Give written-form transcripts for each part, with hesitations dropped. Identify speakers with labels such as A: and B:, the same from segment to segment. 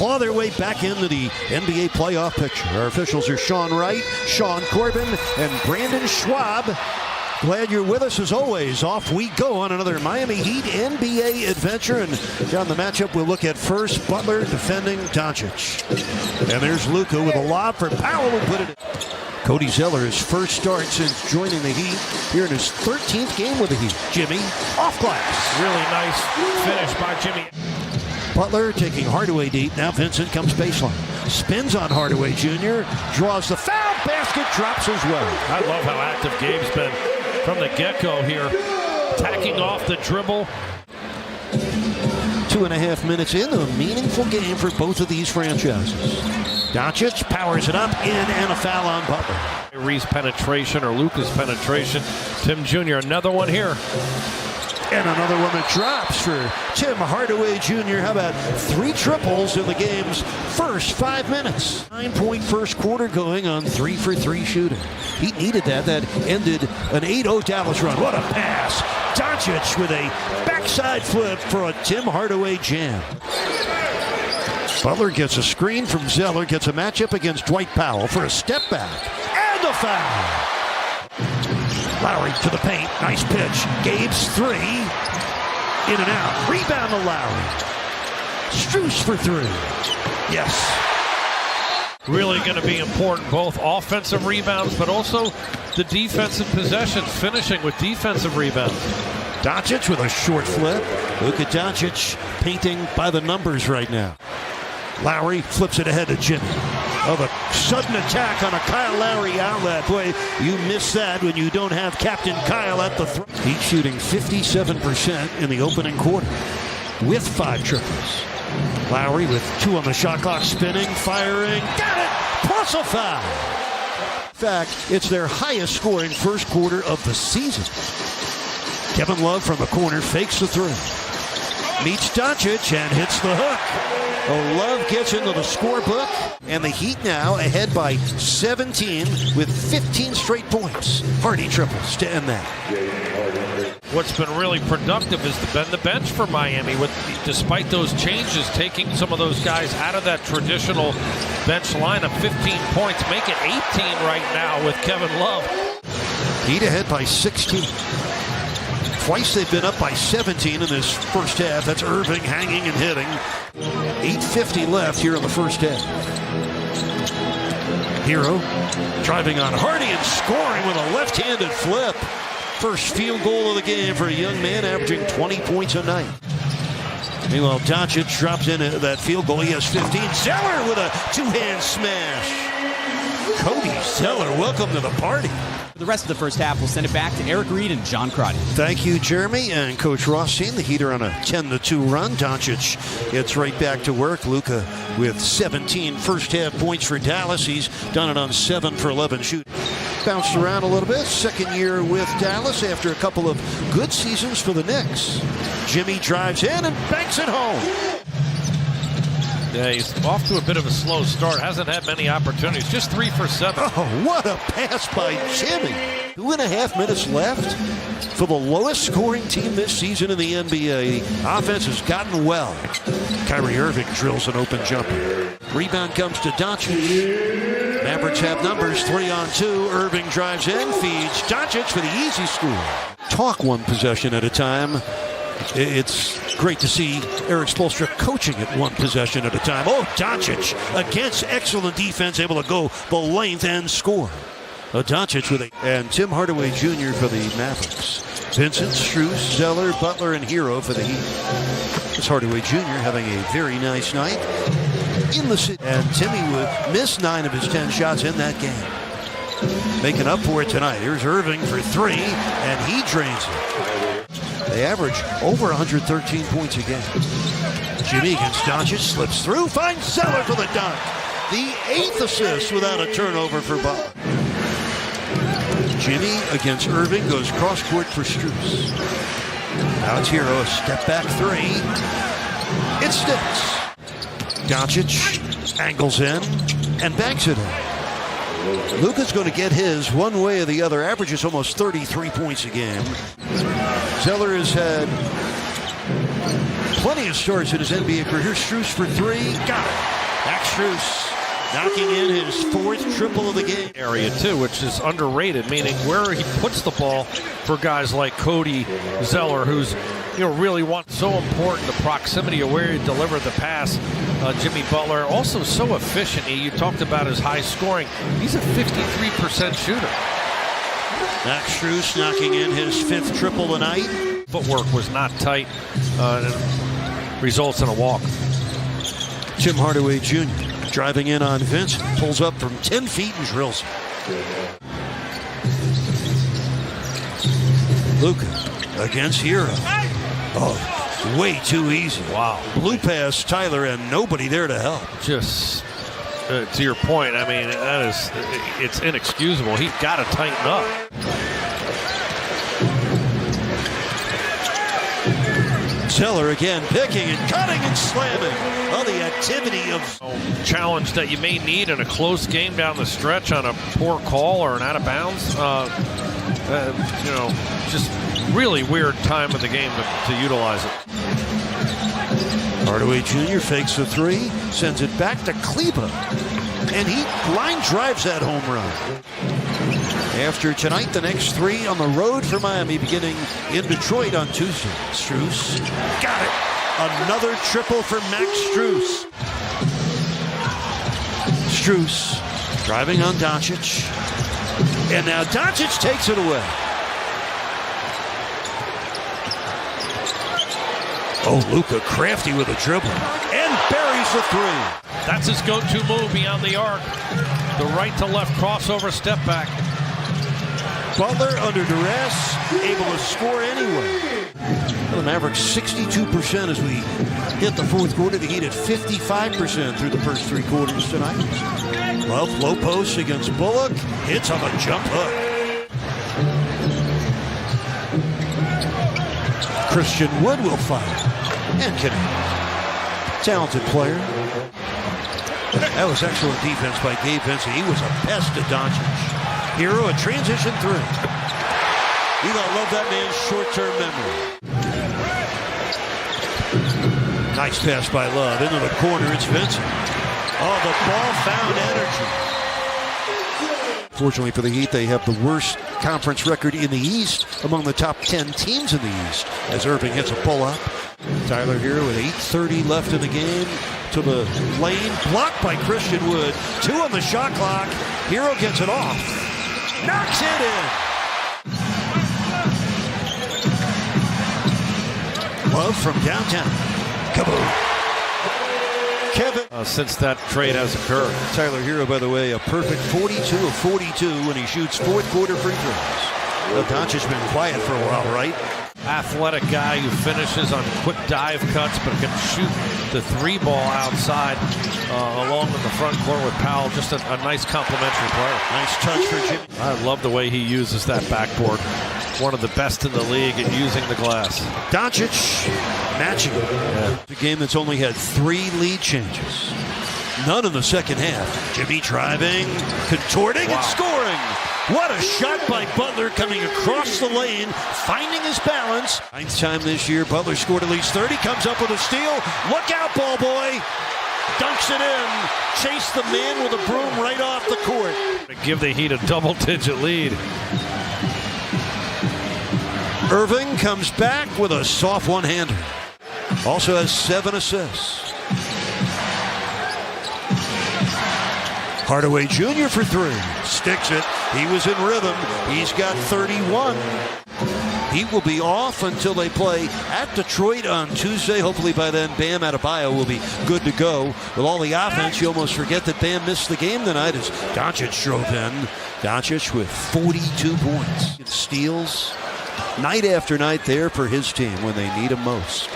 A: claw their way back into the NBA playoff picture. Our officials are Sean Wright, Sean Corbin, and Brandon Schwab. Glad you're with us as always. Off we go on another Miami Heat NBA adventure. And down the matchup, we'll look at first Butler defending Doncic. And there's Luka with a lob for Powell who put it in. Cody Zeller, his first start since joining the Heat, here in his 13th game with the Heat. Jimmy, off glass.
B: Really nice finish by Jimmy.
A: Butler taking Hardaway deep. Now Vincent comes baseline. Spins on Hardaway Jr. Draws the foul. Basket drops as well.
B: I love how active Gabe's been from the get-go here. Tacking off the dribble.
A: 2.5 minutes in, a meaningful game for both of these franchises. Doncic powers it up in and a foul on Butler.
B: Reese penetration or Luka's penetration. Tim Jr. another one here.
A: And another one that drops for Tim Hardaway Jr. How about 3 triples in the game's first 5 minutes? 9-point first quarter going on 3-for-3 shooting. He needed that. That ended an 8-0 Dallas run. What a pass. Doncic with a backside flip for a Tim Hardaway jam. Butler gets a screen from Zeller, gets a matchup against Dwight Powell for a step back. And a foul. Lowry to the paint. Nice pitch. Gabe's 3. In and out. Rebound to Lowry. Strus for 3. Yes.
B: Really going to be important, both offensive rebounds, but also the defensive possessions, finishing with defensive rebounds.
A: Doncic with a short flip. Luka Doncic painting by the numbers right now. Lowry flips it ahead to Jimmy. Of a sudden attack on a Kyle Lowry outlet. Boy, you miss that when you don't have Captain Kyle at the throw. He's shooting 57% in the opening quarter with 5 triples. Lowry with 2 on the shot clock, spinning, firing, got it, plus a foul. In fact, it's their highest scoring first quarter of the season. Kevin Love from the corner fakes the 3. Meets Doncic and hits the hook. Love gets into the scorebook, and the Heat now ahead by 17 with 15 straight points. Hardy triples to end that.
B: What's been really productive has been the bench for Miami, with despite those changes, taking some of those guys out of that traditional bench lineup. 15 points, make it 18 right now with Kevin Love.
A: Heat ahead by 16. Twice they've been up by 17 in this first half. That's Irving hanging and hitting. 8:50 left here in the first half. Hero driving on Hardy and scoring with a left-handed flip. First field goal of the game for a young man averaging 20 points a night. Meanwhile, Doncic drops in that field goal. He has 15. Zeller with a 2-hand smash. Cody Zeller, welcome to the party.
C: The rest of the first half, we'll send it back to Eric Reed and John Crotty.
A: Thank you, Jeremy, and Coach Rothstein. The Heat are on a 10-2 run. Doncic gets right back to work. Luka with 17 first-half points for Dallas. He's done it on 7 for 11 shooting. Bounced around a little bit. Second year with Dallas after a couple of good seasons for the Knicks. Jimmy drives in and banks it home.
B: Yeah, he's off to a bit of a slow start. Hasn't had many opportunities. Just 3 for 7.
A: Oh, what a pass by Jimmy. 2.5 minutes left for the lowest scoring team this season in the NBA. The offense has gotten well. Kyrie Irving drills an open jumper. Rebound comes to Doncic. Mavericks have numbers, 3-on-2. Irving drives in, feeds Doncic for the easy score. Talk one possession at a time. It's great to see Eric Spoelstra coaching it one possession at a time. Oh, Doncic against excellent defense, able to go the length and score. Doncic with and Tim Hardaway Jr. for the Mavericks. Vincent, Strus, Zeller, Butler, and Hero for the Heat. It's Hardaway Jr. having a very nice night in the city. And Timmy would miss 9 of his 10 shots in that game. Making up for it tonight. Here's Irving for 3, and he drains it. They average over 113 points a game. Jimmy against Doncic, slips through, finds Zeller for the dunk. The 8th assist without a turnover for Butler. Jimmy against Irving goes cross-court for Strus. Now it's Hero, a step-back 3. It sticks. Doncic angles in and banks it in. Luka's going to get his one way or the other. Averages almost 33 points a game. Zeller has had plenty of stars in his NBA career. Here's Strus for three. Got it. Max Strus knocking in his fourth triple of the game.
B: Area too, which is underrated, meaning where he puts the ball for guys like Cody Zeller, who's really so important, the proximity of where he delivered the pass. Jimmy Butler also so efficient. You talked about his high scoring. He's a 53% shooter.
A: Max Strus knocking in his fifth triple tonight.
B: Footwork was not tight. Results in a walk.
A: Tim Hardaway Jr. driving in on Vince, pulls up from 10 feet and drills. Luka against Hero. Oh, way too easy.
B: Wow.
A: Blue pass Tyler and nobody there to help.
B: Just to your point, I mean, it's inexcusable. He's got to tighten up.
A: Zeller again picking and cutting and slamming. Oh, the activity of
B: challenge that you may need in a close game down the stretch on a poor call or an out of bounds. Just really weird time of the game to utilize it.
A: Hardaway Jr. fakes the three, sends it back to Kleber, and he line drives that home run. After tonight, the next three on the road for Miami, beginning in Detroit on Tuesday. Strus got it. Another triple for Max Strus. Strus driving on Doncic. And now Doncic takes it away. Oh, Luka crafty with a dribble. And buries the three.
B: That's his go-to move beyond the arc. The right to left crossover step back.
A: Butler under duress, able to score anyway. The Mavericks 62% as we hit the fourth quarter. The Heat at 55% through the first three quarters tonight. Love low post against Bullock. Hits on a jump hook. Christian Wood will fire. And connect. Talented player. That was excellent defense by Gabe Vincent. He was a pest to Doncic. Hero, a transition three. You gotta love that man's short-term memory. Nice pass by Love into the corner. It's Vincent. Oh, the ball found energy. Fortunately for the Heat, they have the worst conference record in the East among the top 10 teams in the East. As Irving hits a pull-up. Tyler Hero with 8:30 left in the game. To the lane, blocked by Christian Wood. 2 on the shot clock. Hero gets it off. Knocks it in. Love from downtown. Kaboom. Kevin.
B: Since that trade has occurred.
A: Tyler Hero, by the way, a perfect 42 of 42 when he shoots fourth quarter free throws. Well, Doncic's been quiet for a while, right?
B: Athletic guy who finishes on quick dive cuts, but can shoot the three ball outside along in the front court with Powell. Just a nice complimentary player.
A: Nice touch for Jimmy.
B: I love the way he uses that backboard. One of the best in the league at using the glass.
A: Doncic matching it. Yeah. The game that's only had 3 lead changes. None in the second half. Jimmy driving, contorting, and scoring. What a shot by Butler coming across the lane, finding his balance. 9th time this year, Butler scored at least 30, comes up with a steal. Look out, ball boy. Dunks it in. Chase the man with a broom right off the court.
B: Give the Heat a double-digit lead.
A: Irving comes back with a soft one-hander. Also has 7 assists. Hardaway Jr. for 3. Sticks it. He was in rhythm. He's got 31. He will be off until they play at Detroit on Tuesday. Hopefully by then Bam Adebayo will be good to go. With all the offense, you almost forget that Bam missed the game tonight as Doncic drove in. Doncic with 42 points. It steals night after night there for his team when they need him most.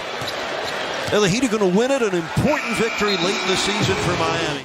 A: Now the Heat are going to win it. An important victory late in the season for Miami.